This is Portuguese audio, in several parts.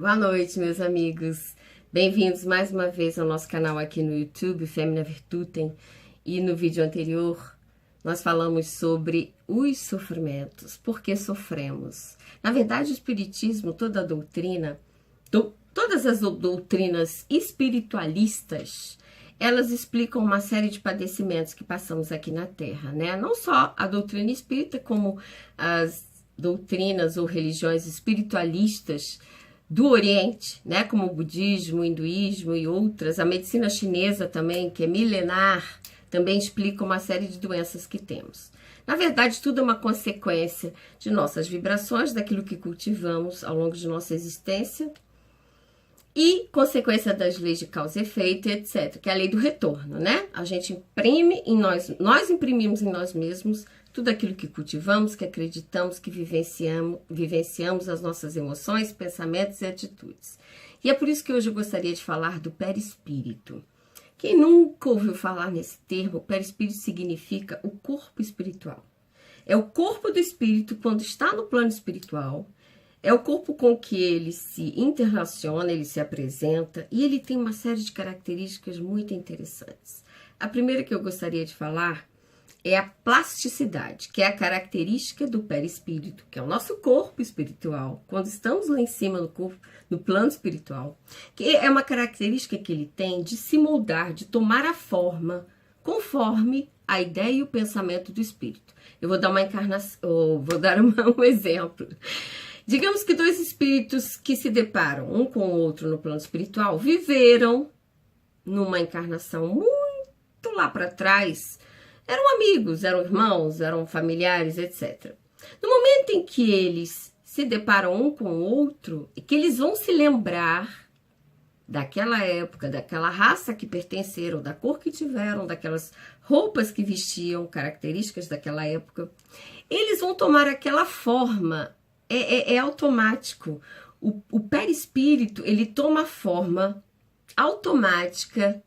Boa noite, meus amigos. Bem-vindos mais uma vez ao nosso canal aqui no YouTube, Femina Virtutem. E no vídeo anterior, nós falamos sobre os sofrimentos, por que sofremos. Na verdade, o Espiritismo, toda a doutrina, todas as doutrinas espiritualistas, elas explicam uma série de padecimentos que passamos aqui na Terra, né? Não só a doutrina espírita, como as doutrinas ou religiões espiritualistas do Oriente, né, como o budismo, o hinduísmo e outras, a medicina chinesa também, que é milenar, também explica uma série de doenças que temos. Na verdade, tudo é uma consequência de nossas vibrações, daquilo que cultivamos ao longo de nossa existência e consequência das leis de causa e efeito, etc., que é a lei do retorno, né? A gente imprime em nós imprimimos em nós mesmos tudo aquilo que cultivamos, que acreditamos, que vivenciamos as nossas emoções, pensamentos e atitudes. E é por isso que hoje eu gostaria de falar do perispírito. Quem nunca ouviu falar nesse termo, perispírito significa o corpo espiritual. É o corpo do espírito quando está no plano espiritual, é o corpo com que ele se interrelaciona, ele se apresenta e ele tem uma série de características muito interessantes. A primeira que eu gostaria de falar é a plasticidade, que é a característica do perispírito, que é o nosso corpo espiritual, quando estamos lá em cima no corpo, no plano espiritual, que é uma característica que ele tem de se moldar, de tomar a forma conforme a ideia e o pensamento do espírito. Eu vou dar uma encarnação, vou dar um exemplo. Digamos que dois espíritos que se deparam um com o outro no plano espiritual viveram numa encarnação muito lá para trás. Eram amigos, eram irmãos, eram familiares, etc. No momento em que eles se deparam um com o outro, e que eles vão se lembrar daquela época, daquela raça que pertenceram, da cor que tiveram, daquelas roupas que vestiam, características daquela época, eles vão tomar aquela forma, é automático. O perispírito, ele toma a forma automática,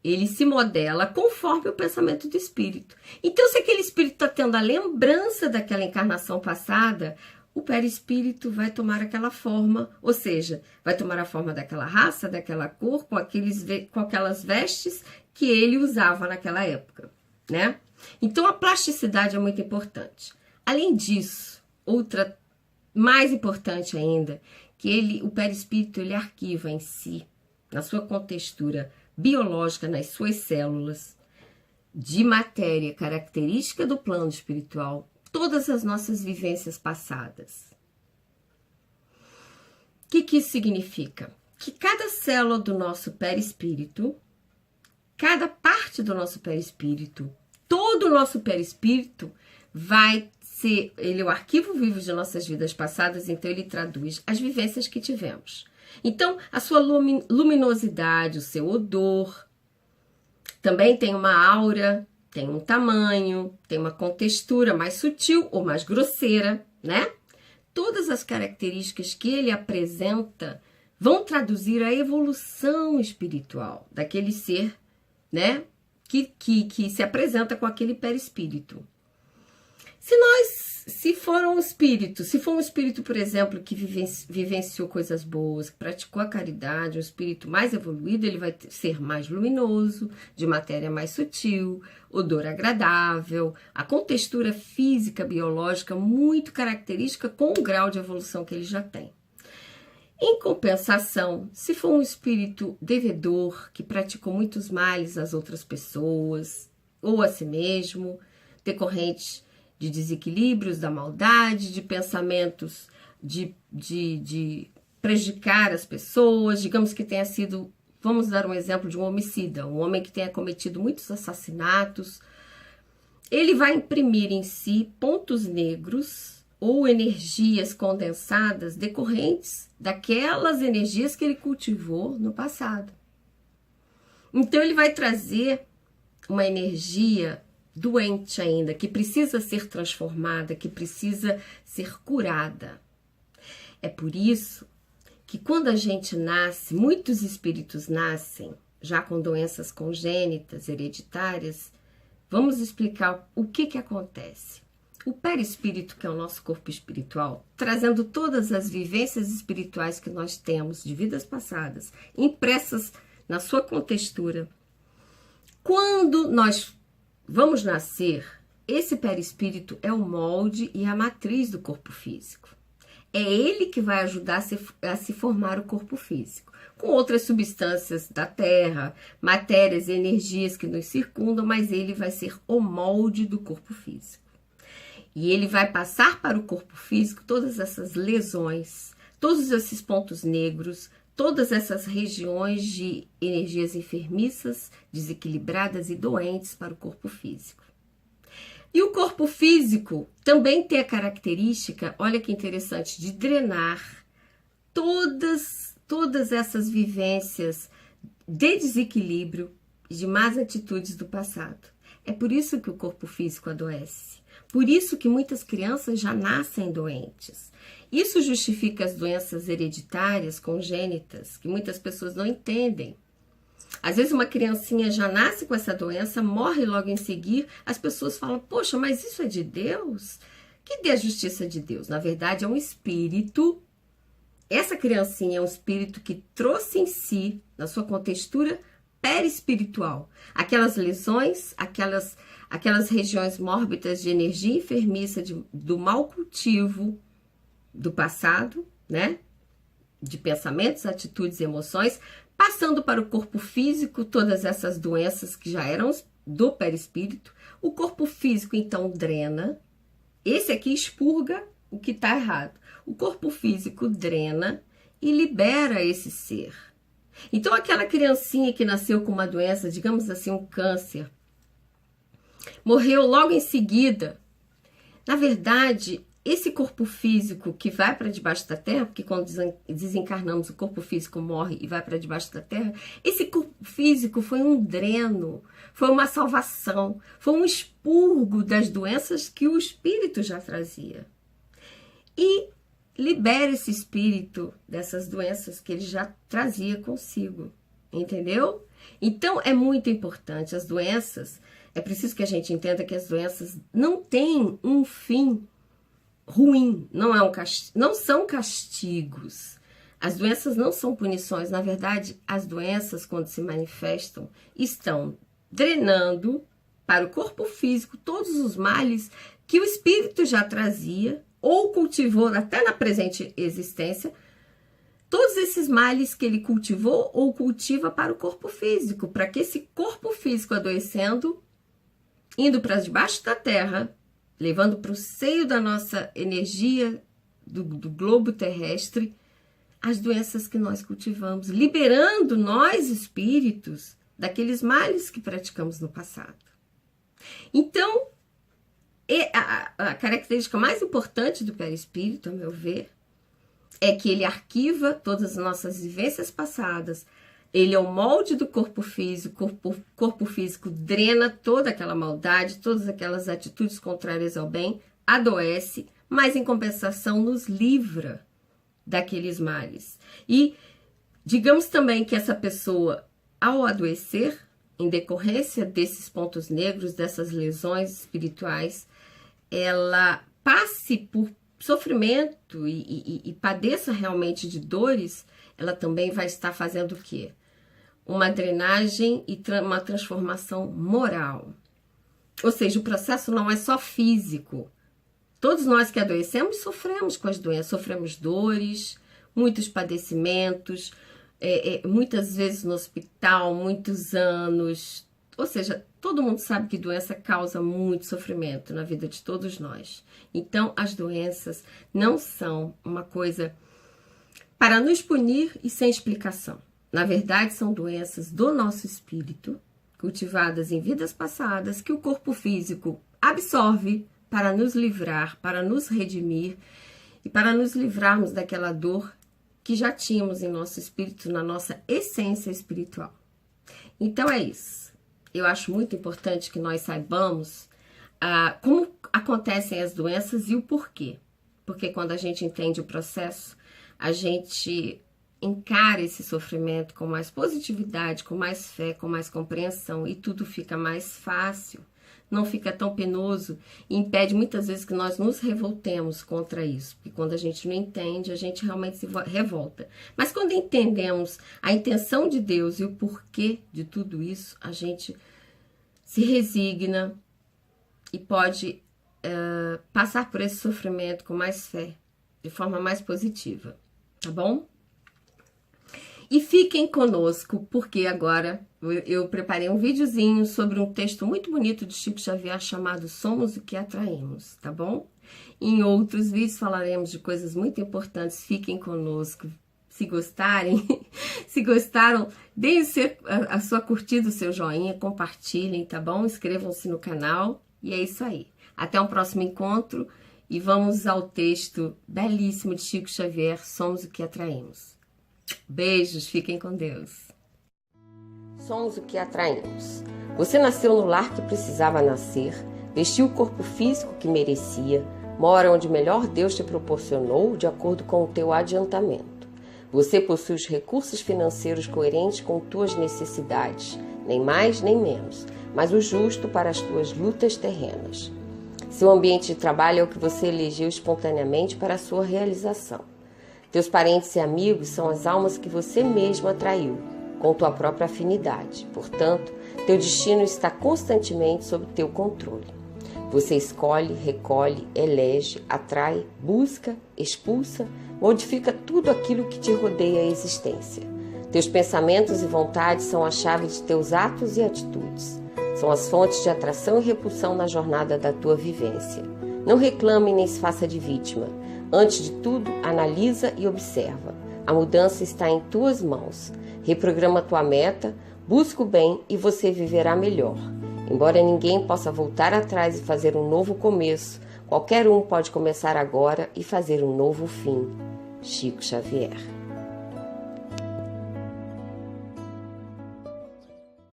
ele se modela conforme o pensamento do espírito. Então, se aquele espírito está tendo a lembrança daquela encarnação passada, o perispírito vai tomar aquela forma, ou seja, vai tomar a forma daquela raça, daquela cor, com aquelas vestes que ele usava naquela época, né? Então, a plasticidade é muito importante. Além disso, outra mais importante ainda, que o perispírito, ele arquiva em si, na sua contextura biológica, nas suas células, de matéria característica do plano espiritual, todas as nossas vivências passadas. O que isso significa? Que cada célula do nosso perispírito, cada parte do nosso perispírito, todo o nosso perispírito vai ser, ele é o arquivo vivo de nossas vidas passadas, então ele traduz as vivências que tivemos. Então, a sua luminosidade, o seu odor, também tem uma aura, tem um tamanho, tem uma contextura mais sutil ou mais grosseira, né? Todas as características que ele apresenta vão traduzir a evolução espiritual daquele ser, né? Que se apresenta com aquele perispírito. Se for um espírito, por exemplo, que vivenciou coisas boas, que praticou a caridade, um espírito mais evoluído, ele vai ser mais luminoso, de matéria mais sutil, odor agradável, a contextura física, biológica muito característica com o grau de evolução que ele já tem. Em compensação, se for um espírito devedor, que praticou muitos males às outras pessoas, ou a si mesmo, decorrentes de desequilíbrios, da maldade, de pensamentos de prejudicar as pessoas, digamos que tenha sido, vamos dar um exemplo de um homicida, um homem que tenha cometido muitos assassinatos, ele vai imprimir em si pontos negros ou energias condensadas decorrentes daquelas energias que ele cultivou no passado. Então ele vai trazer uma energia doente ainda, que precisa ser transformada, que precisa ser curada. É por isso que quando a gente nasce, muitos espíritos nascem já com doenças congênitas, hereditárias. Vamos explicar o que acontece. o perispírito, que é o nosso corpo espiritual, trazendo todas as vivências espirituais que nós temos de vidas passadas, impressas na sua contextura. Quando nós vamos nascer, esse perispírito é o molde e a matriz do corpo físico. É ele que vai ajudar a se formar o corpo físico, com outras substâncias da Terra, matérias e energias que nos circundam, mas ele vai ser o molde do corpo físico. E ele vai passar para o corpo físico todas essas lesões, todos esses pontos negros, todas essas regiões de energias enfermiças, desequilibradas e doentes para o corpo físico. E o corpo físico também tem a característica, olha que interessante, de drenar todas essas vivências de desequilíbrio e de más atitudes do passado. É por isso que o corpo físico adoece. Por isso que muitas crianças já nascem doentes. Isso justifica as doenças hereditárias, congênitas, que muitas pessoas não entendem. Às vezes uma criancinha já nasce com essa doença, morre logo em seguida, as pessoas falam, poxa, mas isso é de Deus? Que dê a justiça de Deus? Na verdade, é um espírito. Essa criancinha é um espírito que trouxe em si, na sua contextura perispiritual, aquelas lesões, aquelas regiões mórbidas de energia enfermiça, do mau cultivo do passado, né? De pensamentos, atitudes e emoções, passando para o corpo físico, todas essas doenças que já eram do perispírito. O corpo físico, então, drena. Esse aqui expurga o que está errado. O corpo físico drena e libera esse ser. Então, aquela criancinha que nasceu com uma doença, digamos assim, um câncer, morreu logo em seguida. Na verdade, esse corpo físico que vai para debaixo da terra, porque quando desencarnamos, o corpo físico morre e vai para debaixo da terra, esse corpo físico foi um dreno, foi uma salvação, foi um expurgo das doenças que o espírito já trazia. E libera esse espírito dessas doenças que ele já trazia consigo, entendeu? Então, é muito importante. As doenças, é preciso que a gente entenda que as doenças não têm um fim ruim, não são castigos. As doenças não são punições. Na verdade, as doenças, quando se manifestam, estão drenando para o corpo físico todos os males que o espírito já trazia ou cultivou até na presente existência, todos esses males que ele cultivou ou cultiva para o corpo físico, para que esse corpo físico adoecendo, indo para debaixo da terra, levando para o seio da nossa energia do globo terrestre, as doenças que nós cultivamos, liberando nós, espíritos, daqueles males que praticamos no passado. Então, a característica mais importante do perispírito, a meu ver, é que ele arquiva todas as nossas vivências passadas. Ele é o molde do corpo físico. O corpo físico drena toda aquela maldade, todas aquelas atitudes contrárias ao bem, adoece, mas em compensação nos livra daqueles males. E digamos também que essa pessoa, ao adoecer, em decorrência desses pontos negros, dessas lesões espirituais, ela passe por sofrimento e padeça realmente de dores, ela também vai estar fazendo o quê? Uma drenagem e uma transformação moral. Ou seja, o processo não é só físico. Todos nós que adoecemos sofremos com as doenças, sofremos dores, muitos padecimentos, muitas vezes no hospital, muitos anos. Ou seja, todo mundo sabe que doença causa muito sofrimento na vida de todos nós. Então, as doenças não são uma coisa para nos punir e sem explicação. Na verdade, são doenças do nosso espírito, cultivadas em vidas passadas, que o corpo físico absorve para nos livrar, para nos redimir e para nos livrarmos daquela dor que já tínhamos em nosso espírito, na nossa essência espiritual. Então, é isso. Eu acho muito importante que nós saibamos como acontecem as doenças e o porquê. Porque quando a gente entende o processo, a gente encara esse sofrimento com mais positividade, com mais fé, com mais compreensão e tudo fica mais fácil. não fica tão penoso e impede muitas vezes que nós nos revoltemos contra isso. Porque quando a gente não entende, a gente realmente se revolta. Mas quando entendemos a intenção de Deus e o porquê de tudo isso, a gente se resigna e pode passar por esse sofrimento com mais fé, de forma mais positiva, tá bom? E fiquem conosco, porque agora eu preparei um videozinho sobre um texto muito bonito de Chico Xavier chamado Somos o que Atraímos, tá bom? Em outros vídeos falaremos de coisas muito importantes, fiquem conosco. Se gostarem, se gostaram, deem a sua curtida, o seu joinha, compartilhem, tá bom? Inscrevam-se no canal e é isso aí. Até um próximo encontro e vamos ao texto belíssimo de Chico Xavier, Somos o que Atraímos. Beijos, fiquem com Deus. Somos o que atraímos. Você nasceu no lar que precisava nascer, vestiu o corpo físico que merecia, mora onde melhor Deus te proporcionou de acordo com o teu adiantamento. Você possui os recursos financeiros coerentes com tuas necessidades, nem mais nem menos, mas o justo para as tuas lutas terrenas. Seu ambiente de trabalho é o que você elegeu espontaneamente para a sua realização. Teus parentes e amigos são as almas que você mesmo atraiu, com tua própria afinidade. Portanto, teu destino está constantemente sob teu controle. Você escolhe, recolhe, elege, atrai, busca, expulsa, modifica tudo aquilo que te rodeia a existência. Teus pensamentos e vontades são a chave de teus atos e atitudes. São as fontes de atração e repulsão na jornada da tua vivência. Não reclame nem se faça de vítima. Antes de tudo, analisa e observa. A mudança está em tuas mãos. Reprograma tua meta, busca o bem e você viverá melhor. Embora ninguém possa voltar atrás e fazer um novo começo, qualquer um pode começar agora e fazer um novo fim. Chico Xavier.